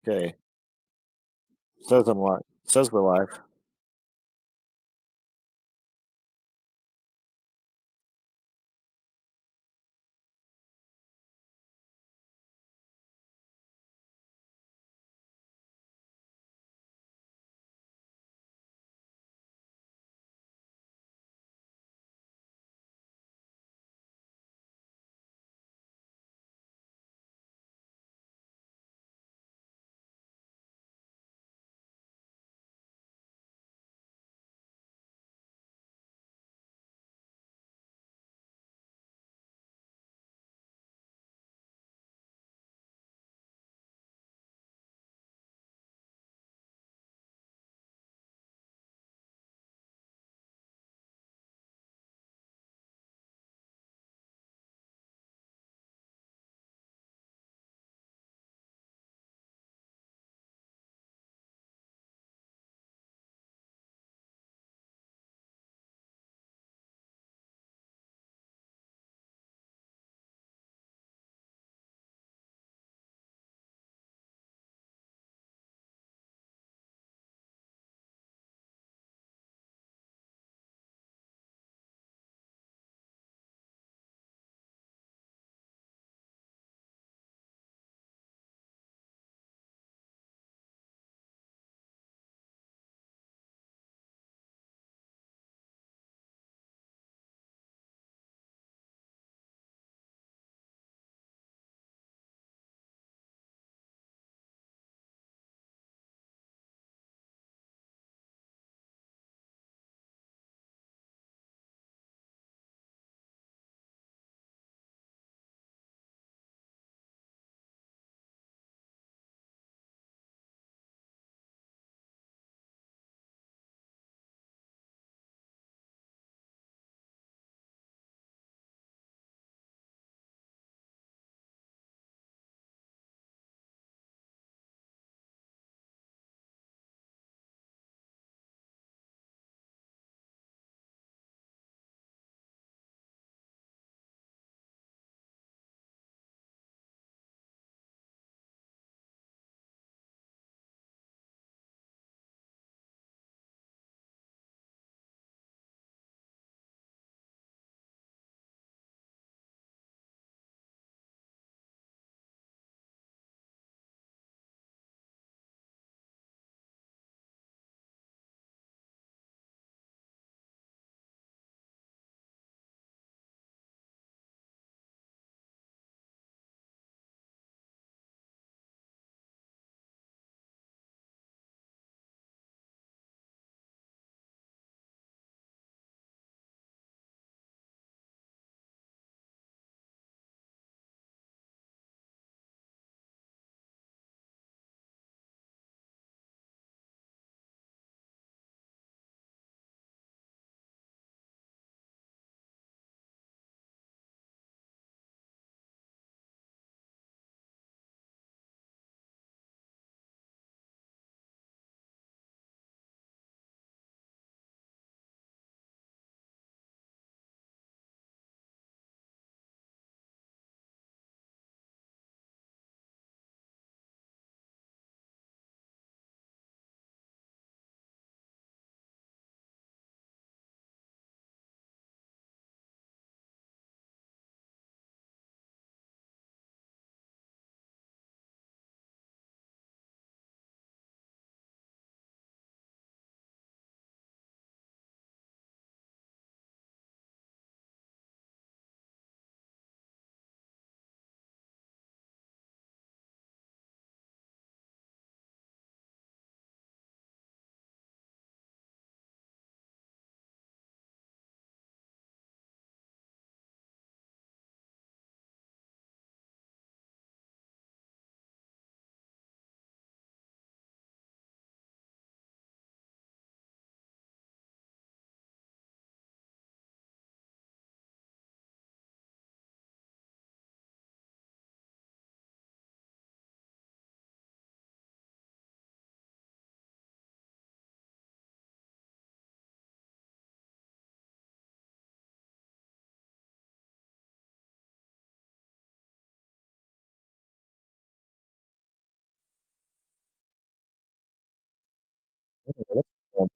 Okay. Says I'm live. Says we're live.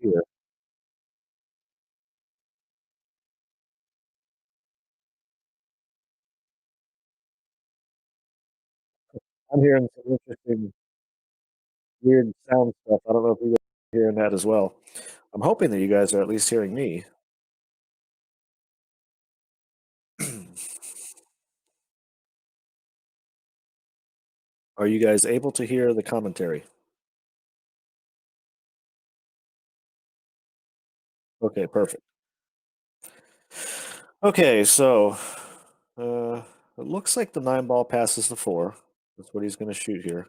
Here. I'm hearing some interesting, weird sound stuff. I don't know if you guys are hearing that as well. I'm hoping that you guys are at least hearing me. Are you guys able to hear the commentary? Okay, perfect. Okay, so uh, it looks like the 9 ball passes the 4. That's what he's going to shoot here.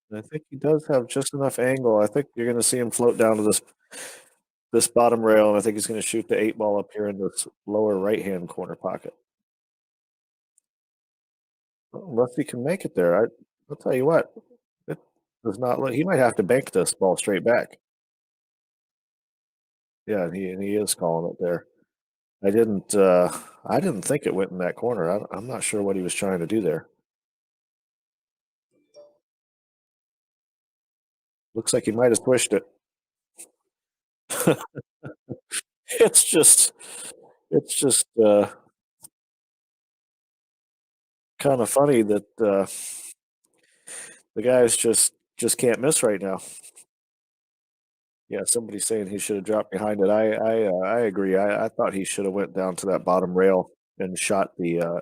And I think he does have just enough angle. I think you're going to see him float down to this bottom rail, and I think he's going to shoot the 8 ball up here in this lower right-hand corner pocket. Well, unless he can make it there, I'll tell you what, it does not look. He might have to bank this ball straight back. Yeah, and he is calling it there. I didn't think it went in that corner. I'm not sure what he was trying to do there. Looks like he might have swished it. It's just, it's just kind of funny that the guys just can't miss right now. Yeah, somebody's saying he should have dropped behind it. I agree. I thought he should have went down to that bottom rail and shot the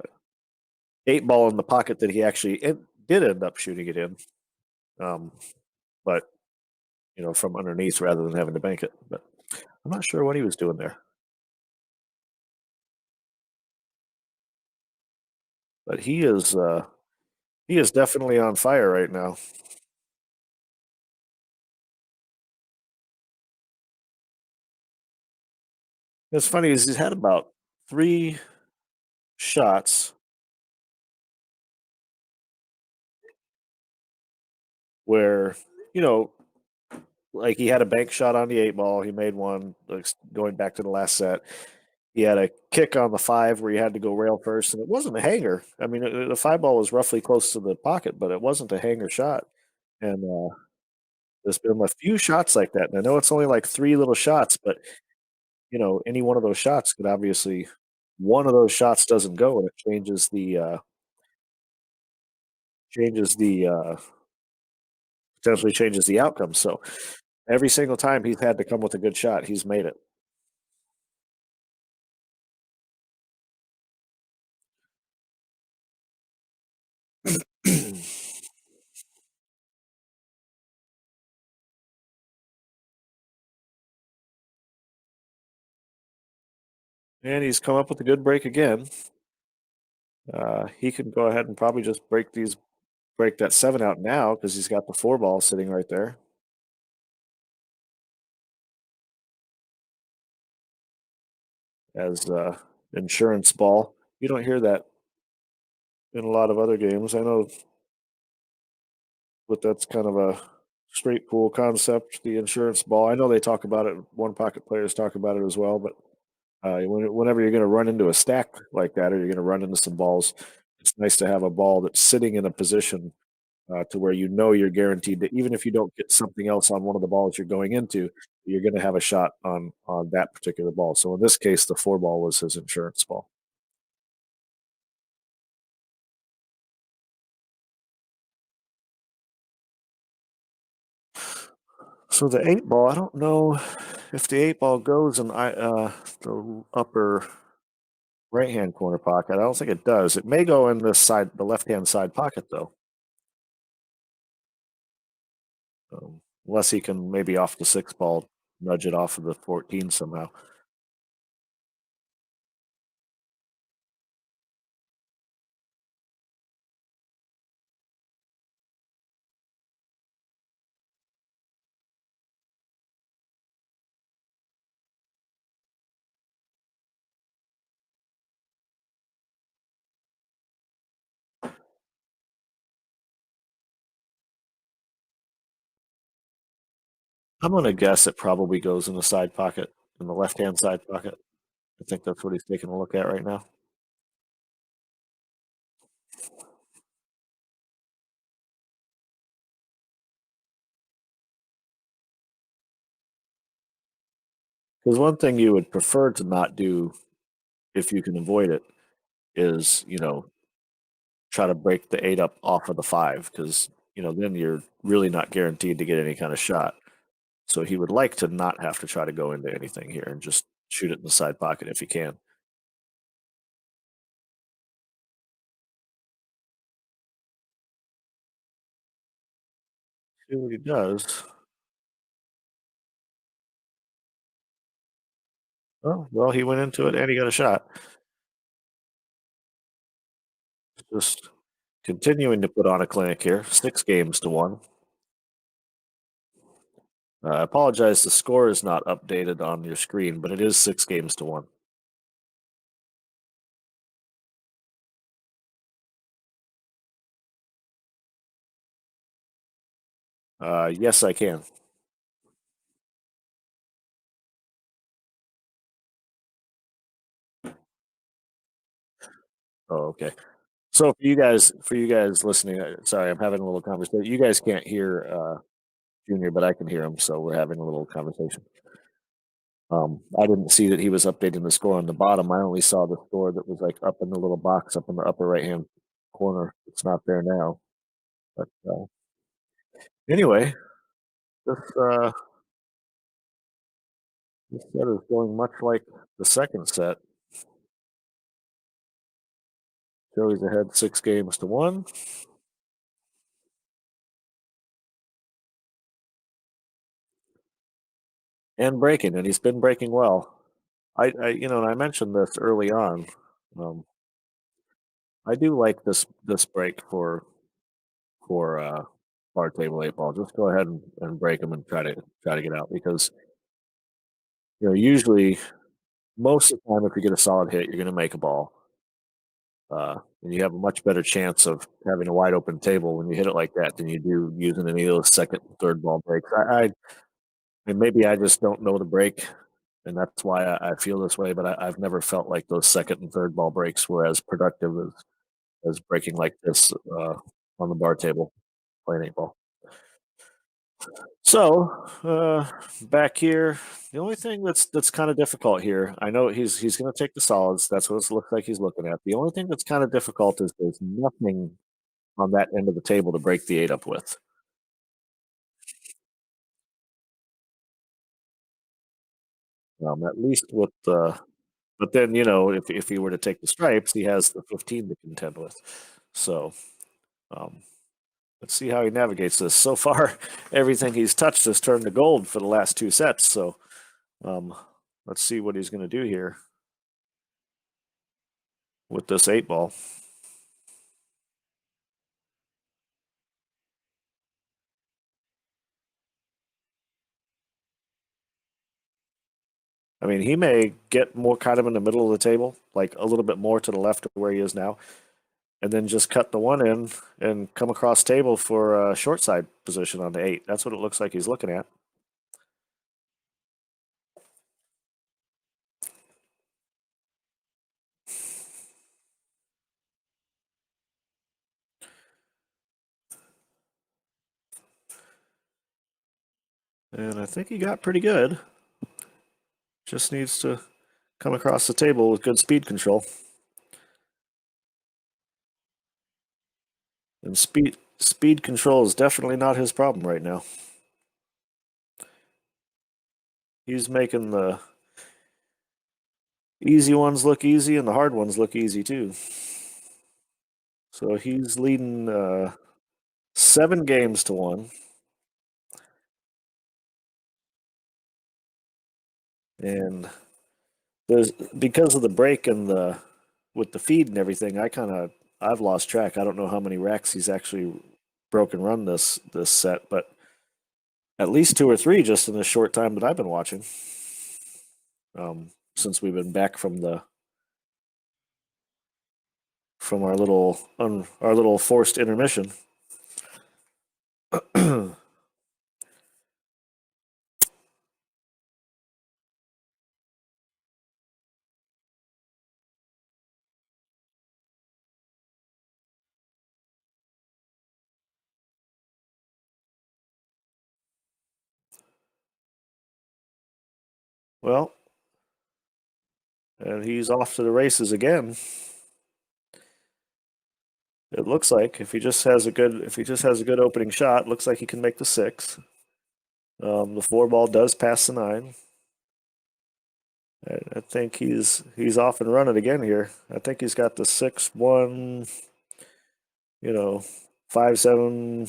8 ball in the pocket that he actually did end up shooting it in. Um, but from underneath rather than having to bank it. But I'm not sure what he was doing there. But he is definitely on fire right now. It's funny is he's had about 3 shots where you know like he had a bank shot on the 8 ball. He made one like going back to the last set. He had a kick on the 5 where he had to go rail first, and it wasn't a hanger. I mean, the 5 ball was roughly close to the pocket, but it wasn't a hanger shot. And there's been a few shots like that. And I know it's only like 3 little shots, but any one of those shots could obviously one of those shots doesn't go, and it changes the potentially changes the outcome. So every single time he's had to come with a good shot, he's made it. And he's come up with a good break again. He can go ahead and probably just break that 7 out now because he's got the 4 ball sitting right there as insurance ball. You don't hear that in a lot of other games. I know, but that's kind of a straight pool concept. The insurance ball. I know they talk about it. One pocket players talk about it as well, but whenever you're going to run into a stack like that, or you're going to run into some balls, it's nice to have a ball that's sitting in a position to where you're guaranteed that even if you don't get something else on one of the balls you're going into, you're going to have a shot on that particular ball. So in this case, the 4 ball was his insurance ball. So the 8 ball, I don't know if the 8 ball goes in the upper right hand corner pocket. I don't think it does. It may go in the left hand side pocket though. Unless he can maybe off the 6 ball nudge it off of the 14 somehow. I'm gonna guess it probably goes in the side pocket, in the left hand side pocket. I think that's what he's taking a look at right now. Because one thing you would prefer to not do if you can avoid it is, try to break the 8 up off of the 5 because, then you're really not guaranteed to get any kind of shot. So he would like to not have to try to go into anything here and just shoot it in the side pocket if he can. See what he does. Oh, well, he went into it and he got a shot. Just continuing to put on a clinic here, 6 games to 1. I apologize, the score is not updated on your screen, but it is 6 games to 1. Yes, I can. Oh, okay. So for you guys listening, sorry, I'm having a little conversation. You guys can't hear Junior, but I can hear him, so we're having a little conversation. I didn't see that he was updating the score on the bottom. I only saw the score that was like up in the little box up in the upper right hand corner. It's not there now. But anyway, this this set is going much like the second set. Joey's ahead 6 games to 1. And breaking, and he's been breaking well. And I mentioned this early on. Um, I do like this break for bar table 8 ball. Just go ahead and break them and try to get out because usually most of the time if you get a solid hit, you're going to make a ball, and you have a much better chance of having a wide open table when you hit it like that than you do using any of those second and third ball breaks. And maybe I just don't know the break, and that's why I feel this way. But I've never felt like those second and third ball breaks were as productive as breaking like this on the bar table playing 8 ball. So back here, the only thing that's kind of difficult here, I know he's going to take the solids. That's what it looks like he's looking at. The only thing that's kind of difficult is there's nothing on that end of the table to break the 8 up with. At least with but then if he were to take the stripes, he has the 15 to contend with. So um, let's see how he navigates this. So far, everything he's touched has turned to gold for the last 2 sets. So um, let's see what he's going to do here with this 8 ball. I mean, he may get more kind of in the middle of the table, like a little bit more to the left of where he is now, and then just cut the 1 in and come across table for a short side position on the 8. That's what it looks like he's looking at. And I think he got pretty good. Just needs to come across the table with good speed control. And speed control is definitely not his problem right now. He's making the easy ones look easy and the hard ones look easy too. So he's leading 7 games to 1. And there's because of the break and the with the feed and everything, I've lost track. I don't know how many racks he's actually broken run this set, but at least 2 or 3 just in the short time that I've been watching. Since we've been back from our little forced intermission. Well, and he's off to the races again. It looks like if he just has a good opening shot, looks like he can make the six. The four ball does pass the nine. I think he's off and running again here. I think he's got the 6-1, you know, 5-7,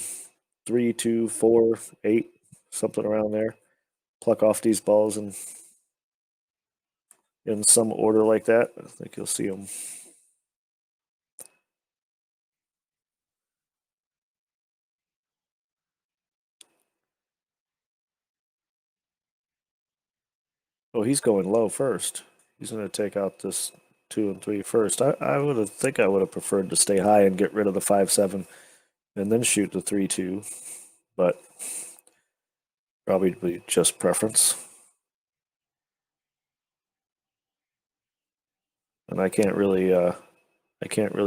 3-2, 4-8, something around there. Pluck off these balls and in some order like that. I think you'll see him. Oh, he's going low first. He's going to take out this 2 and 3 first. I would have preferred to stay high and get rid of the 5-7 and then shoot the 3-2, but probably just preference. And I can't really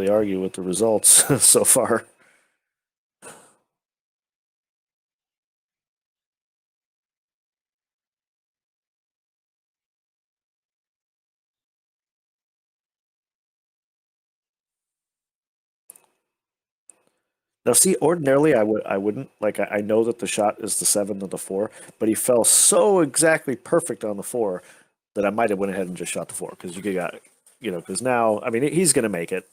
argue with the results so far. Now, see, ordinarily I wouldn't like. I know that the shot is the 7 to the 4, but he fell so exactly perfect on the 4 that I might have went ahead and just shot the 4 because you got, because now I mean he's going to make it,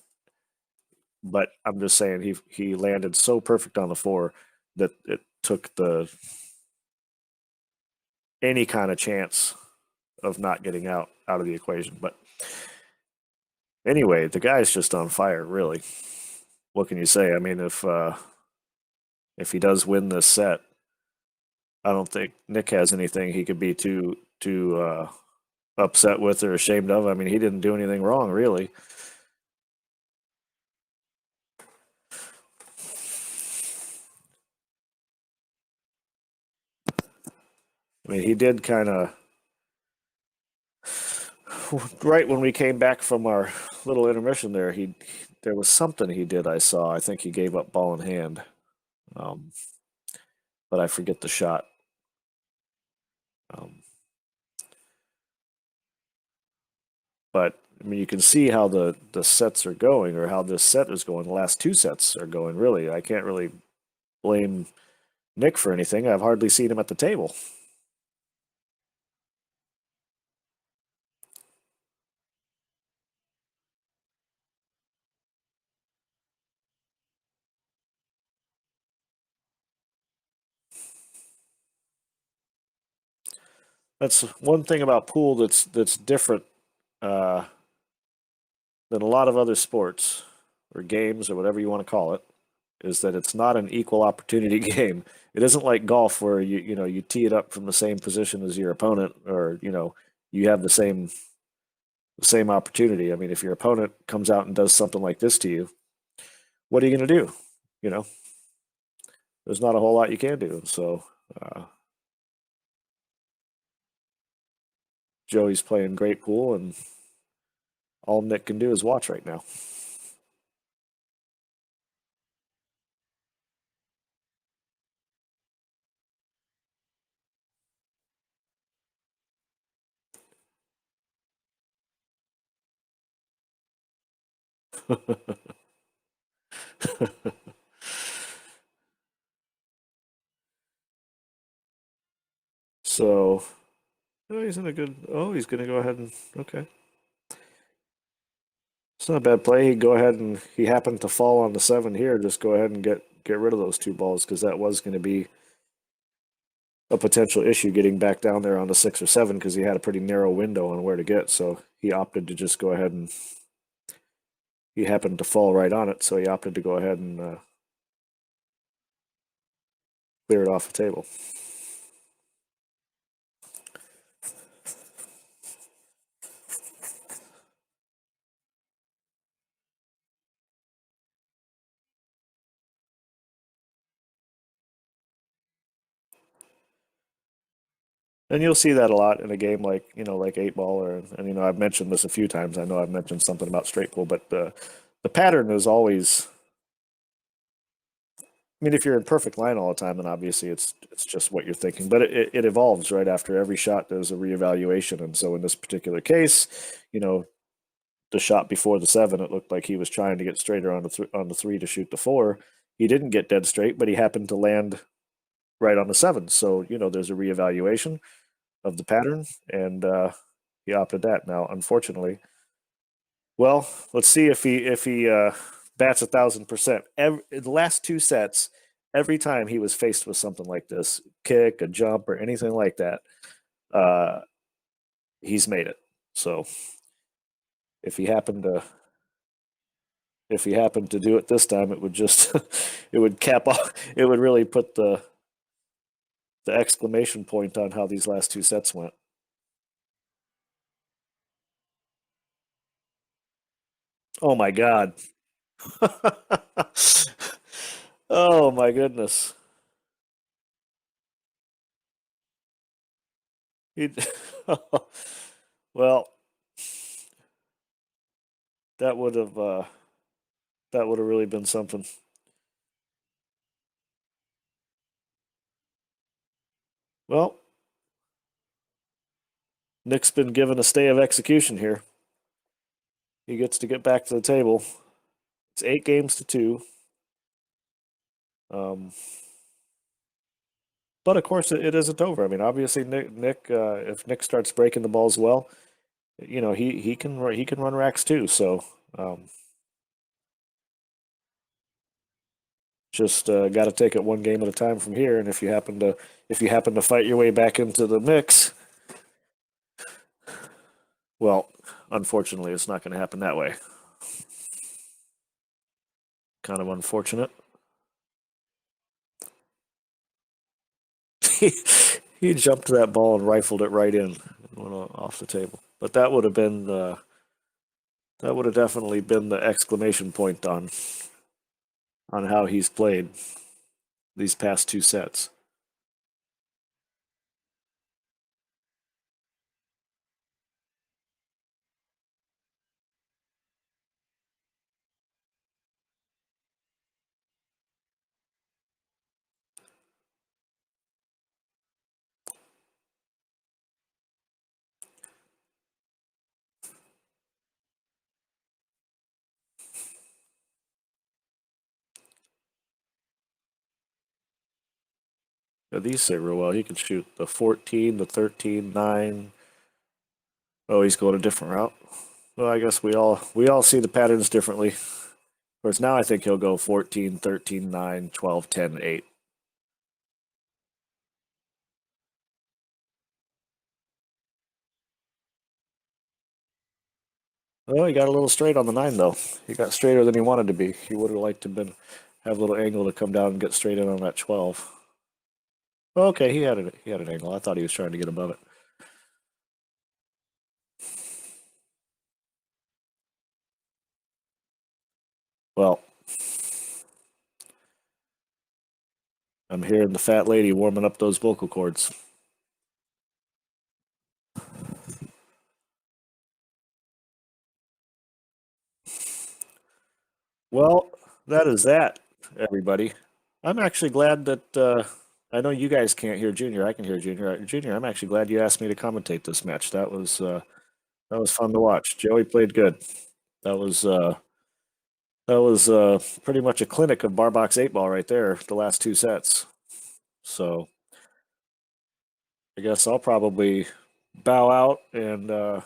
but I'm just saying he landed so perfect on the 4 that it took the any kind of chance of not getting out of the equation. But anyway, the guy's just on fire, really. What can you say? I mean, if he does win this set, I don't think Nick has anything he could be too upset with or ashamed of. I mean, he didn't do anything wrong, really. I mean, he did kind of right when we came back from our little intermission there. There was something he did I saw. I think he gave up ball in hand, um, but I forget the shot. Um, but I mean, you can see how the sets are going, or how this set is going. The last two sets are going. Really, I can't really blame Nick for anything. I've hardly seen him at the table. That's one thing about pool that's different uh, than a lot of other sports or games or whatever you want to call it. Is that it's not an equal opportunity game. It isn't like golf where you tee it up from the same position as your opponent, or you have the same opportunity. I mean, if your opponent comes out and does something like this to you, what are you going to do? You know, there's not a whole lot you can do. So Joey's playing great pool, and all Nick can do is watch right now. So, oh, he's in a good. Oh, he's going to go ahead and okay. It's not a bad play. He'd go ahead and he happened to fall on the 7 here. Just go ahead and get rid of those two balls because that was going to be a potential issue getting back down there on the 6 or 7 because he had a pretty narrow window on where to get. So he opted to just go ahead and he happened to fall right on it. So he opted to go ahead and clear it off the table. And you'll see that a lot in a game like 8 ball, and I've mentioned this a few times. I know I've mentioned something about straight pool, but the pattern is always mean, if you're in perfect line all the time, then obviously it's just what you're thinking. But it evolves right after every shot. There's a reevaluation, and so in this particular case, you know, the shot before the 7, it looked like he was trying to get straighter on the 3 to shoot the 4. He didn't get dead straight, but he happened to land right on the 7. So you know, there's a reevaluation of the pattern, and he opted that. Now, unfortunately, well, let's see if he bats 1,000%. The last 2 sets, every time he was faced with something like this, kick, a jump, or anything like that, uh, he's made it. So if he happened to if he happened to do it this time, it would just it would cap off. It would really put the exclamation point on how these last 2 sets went. Oh my god. Oh my goodness. He, well, that would have really been something. Well, Nick's been given a stay of execution here. He gets to get back to the table. It's 8 games to 2. Um, but of course, it isn't over. I mean, obviously, Nick if Nick starts breaking the balls well, you know, he can run racks too. So um, just got to take it one game at a time from here. And if you happen to fight your way back into the mix, well, unfortunately, it's not going to happen that way. Kind of unfortunate. He jumped to that ball and rifled it right in and went off the table. But that would have definitely been the exclamation point on how he's played these past 2 sets. Yeah, these say real well. He can shoot the 14, the 13, 9. Oh, he's going a different route. Well, I guess we all see the patterns differently. Of course, now I think he'll go 14, 13, 9, 12, 10, 8. Oh, he got a little straight on the 9 though. He got straighter than he wanted to be. He would have liked to have a little angle to come down and get straight in on that 12. Okay, he had an angle. I thought he was trying to get above it. Well, I'm hearing the fat lady warming up those vocal cords. Well, that is that, everybody. I'm actually glad that I know you guys can't hear Junior. I can hear Junior. Junior, I'm actually glad you asked me to commentate this match. That was fun to watch. Joey played good. That was uh, that was pretty much a clinic of bar box 8 ball right there. The last 2 sets. So I guess I'll probably bow out and I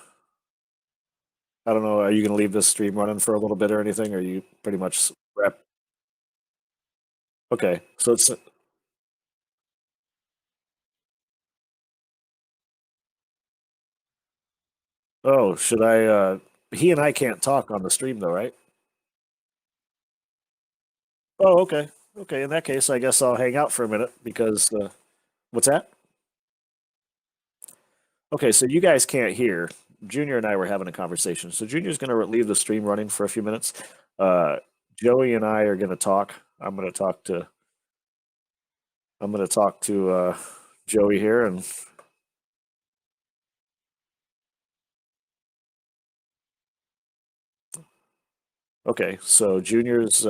don't know. Are you going to leave this stream running for a little bit or anything? Or are you pretty much wrap? Okay, so it's oh, should I? He and I can't talk on the stream though, right? Oh, okay, okay. In that case, I guess I'll hang out for a minute because what's that? Okay, so you guys can't hear. Junior and I were having a conversation, so Junior's going to leave the stream running for a few minutes. Uh, Joey and I are going to talk. I'm going to talk to Joey here, and okay, so Junior's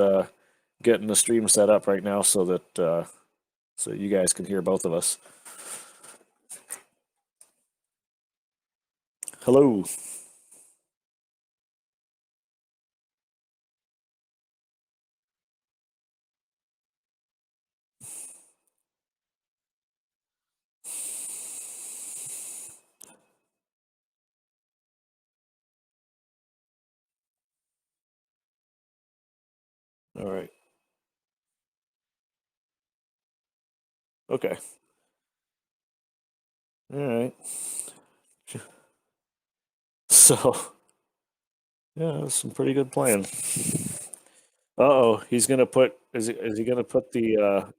getting the stream set up right now so that so you guys can hear both of us. Hello. All right. Okay. All right. So, yeah, that's some pretty good playing. Uh-oh, he's gonna put is he gonna put the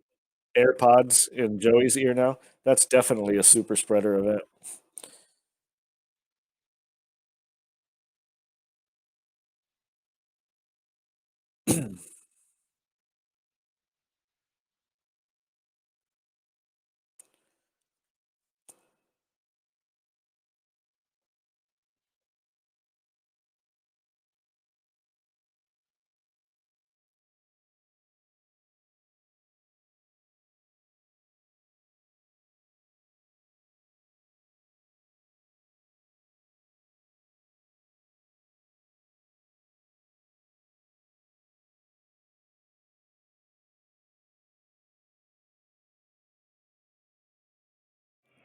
AirPods in Joey's ear now? That's definitely a super spreader event.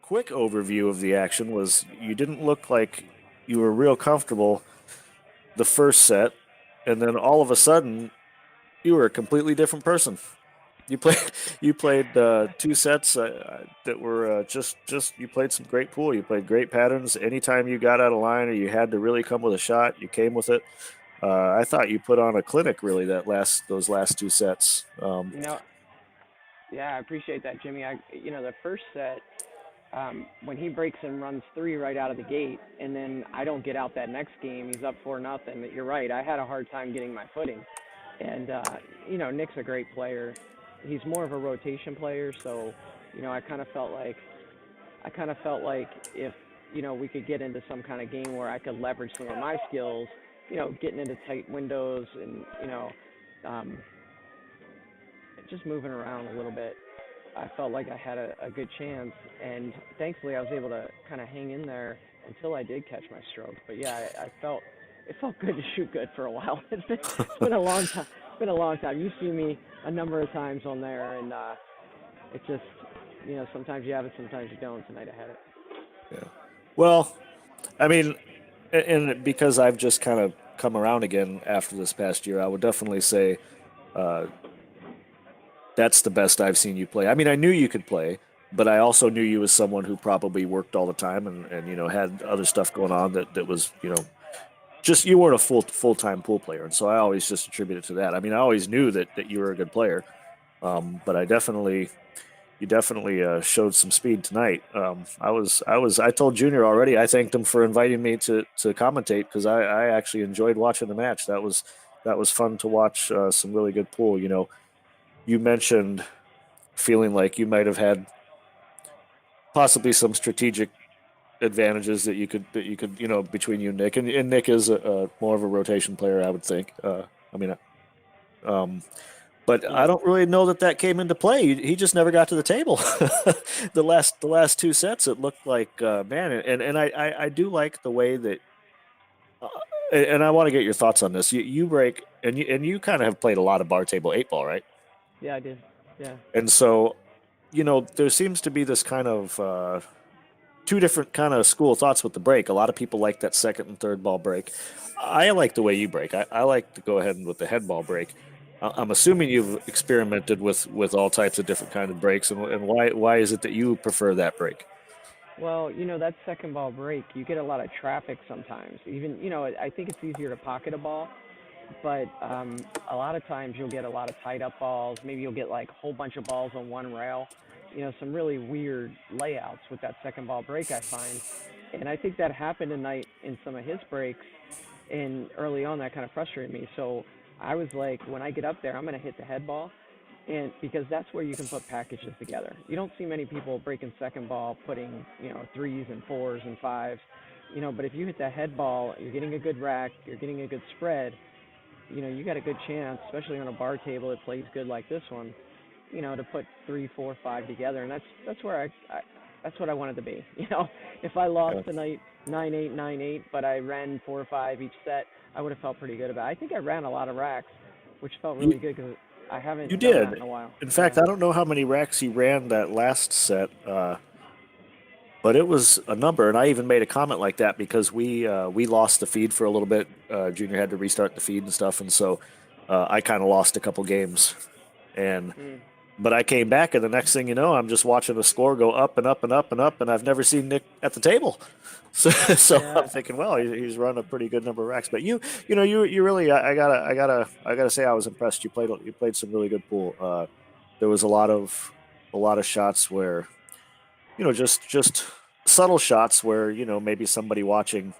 Quick overview of the action was you didn't look like you were real comfortable the first set, and then all of a sudden you were a completely different person. You played you played two sets that were just you played some great pool. You played great patterns. Anytime you got out of line or you had to really come with a shot, you came with it. I thought you put on a clinic really those last two sets. You know, yeah, I appreciate that, Jimmy. The first set, when he breaks and runs three right out of the gate, and then I don't get out that next game, he's up 4-0. You're right. I had a hard time getting my footing, and Nick's a great player. He's more of a rotation player, so I kind of felt like if we could get into some kind of game where I could leverage some of my skills, getting into tight windows and um, just moving around a little bit. I felt like I had a good chance, and thankfully I was able to kind of hang in there until I did catch my stroke. But yeah, I felt it felt good to shoot good for a while. It's been a long time. It's been a long time. You've seen me a number of times on there, and it just sometimes you have it, sometimes you don't. Tonight I had it. Yeah. Well, I mean, and because I've just kind of come around again after this past year, I would definitely say uh, that's the best I've seen you play. I mean, I knew you could play, but I also knew you as someone who probably worked all the time and had other stuff going on that was just you weren't a full time pool player, and so I always just attribute it to that. I mean, I always knew that you were a good player, but I definitely you definitely showed some speed tonight. I told Junior already. I thanked him for inviting me to commentate because I actually enjoyed watching the match. That was fun to watch some really good pool. You mentioned feeling like you might have had possibly some strategic advantages that you could between you and Nick and Nick is a more of a rotation player I would think. I mean, um, but I Yeah. don't really know that came into play. He just never got to the table. The last two sets, it looked like man, and I do like the way that, uh, and I want to get your thoughts on this. You break and you kind of have played a lot of bar table eight ball, right? Yeah, I did. Yeah. And so there seems to be this kind of two different kind of school of thoughts with the break. A lot of people like that second and third ball break. I like the way you break. I like to go ahead and with the head ball break. I'm assuming you've experimented with all types of different kind of breaks, and why is it that you prefer that break? Well, that second ball break, you get a lot of traffic sometimes. Even, I think it's easier to pocket a ball, but a lot of times you'll get a lot of tied up balls. Maybe you'll get like a whole bunch of balls on one rail. Some really weird layouts with that second ball break, I find. And I think that happened tonight in some of his breaks. And early on, that kind of frustrated me. So I was like, when I get up there, I'm going to hit the head ball. And because that's where you can put packages together. You don't see many people breaking second ball, putting, threes and fours and fives. But if you hit that head ball, you're getting a good rack, you're getting a good spread, you got a good chance, especially on a bar table that plays good like this one, to put 3, 4, 5 together, and that's where that's what I wanted to be. If I lost Yeah. tonight 9-8, 9-8, but I ran 4 or 5 each set, I would have felt pretty good about it. I think I ran a lot of racks, which felt You really good because I haven't you done that did. in a while. In fact, Yeah. I don't know how many racks you ran that last set, but it was a number. And I even made a comment like that because we lost the feed for a little bit. Junior had to restart the feed and stuff, and so I kind of lost a couple games. And Mm. but I came back, and the next thing you know, I'm just watching the score go up and up and up and up, and I've never seen Nick at the table. So I'm Yeah. thinking, well, he's run a pretty good number of racks. But you really, I gotta say, I was impressed. You played some really good pool. There was a lot of shots where just subtle shots where maybe somebody watching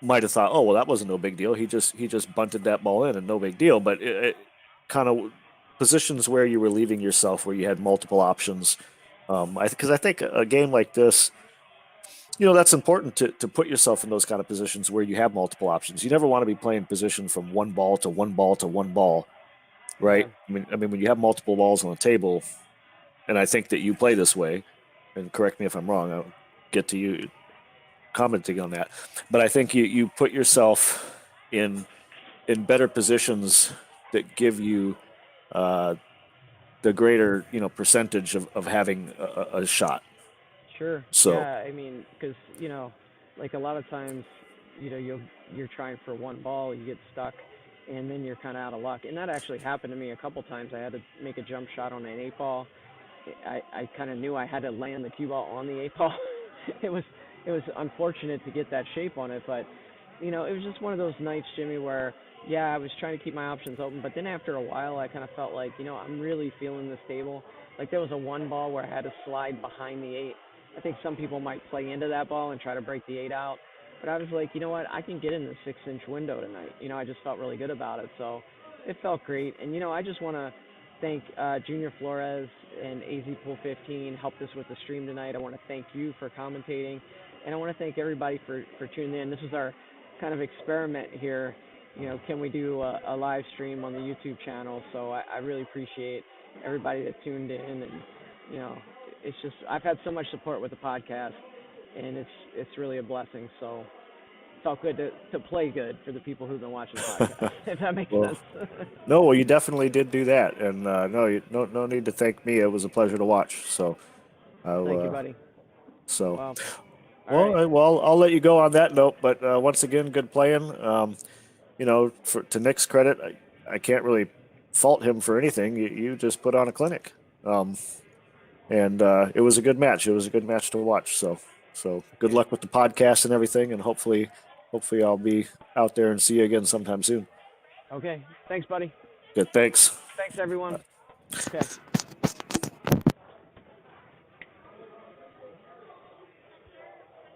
might have thought, oh well, that wasn't no big deal. He just bunted that ball in and no big deal. But it kind of positions where you were leaving yourself, where you had multiple options. Because I think a game like this, that's important to put yourself in those kind of positions where you have multiple options. You never want to be playing position from one ball to one ball to one ball, right? Yeah. I mean, when you have multiple balls on the table, and I think that you play this way, and correct me if I'm wrong. I'll get to you commenting on that, but I think you put yourself in better positions that give you uh, the greater percentage of having a shot. Sure. So Yeah. I mean, because like a lot of times, you're trying for one ball, you get stuck, and then you're kind of out of luck. And that actually happened to me a couple times. I had to make a jump shot on an 8 ball. I kind of knew I had to land the cue ball on the 8 ball. it was it was unfortunate to get that shape on it, but it was just one of those nights, Jimmy, where yeah, I was trying to keep my options open, but then after a while, I kind of felt like I'm really feeling this table. Like there was a 1 ball where I had to slide behind the 8. I think some people might play into that ball and try to break the 8 out, but I was like, you know what, I can get in the 6-inch window tonight. I just felt really good about it, so it felt great. And I just want to thank Junior Flores and AZPOOL15 helped us with the stream tonight. I want to thank you for commentating, and I want to thank everybody for tuning in. This is our kind of experiment here. Can we do a live stream on the YouTube channel? So I really appreciate everybody that tuned in, and you know, it's just I've had so much support with the podcast, and it's really a blessing. So it felt good to play good for the people who've been watching the podcast, if that makes well, sense. no, well, you definitely did do that, and no need to thank me. It was a pleasure to watch. So I'll Thank you, buddy. so Well, all well, right. I'll let you go on that note. But once again, good playing. To Nick's credit, I can't really fault him for anything. You just put on a clinic, um, and it was a good match. It was a good match to watch. So good Okay. luck with the podcast and everything, and hopefully I'll be out there and see you again sometime soon. Okay. Thanks, buddy. Good, thanks. Thanks, everyone. Okay.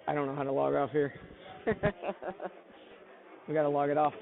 I don't know how to log off here. We got to log it off.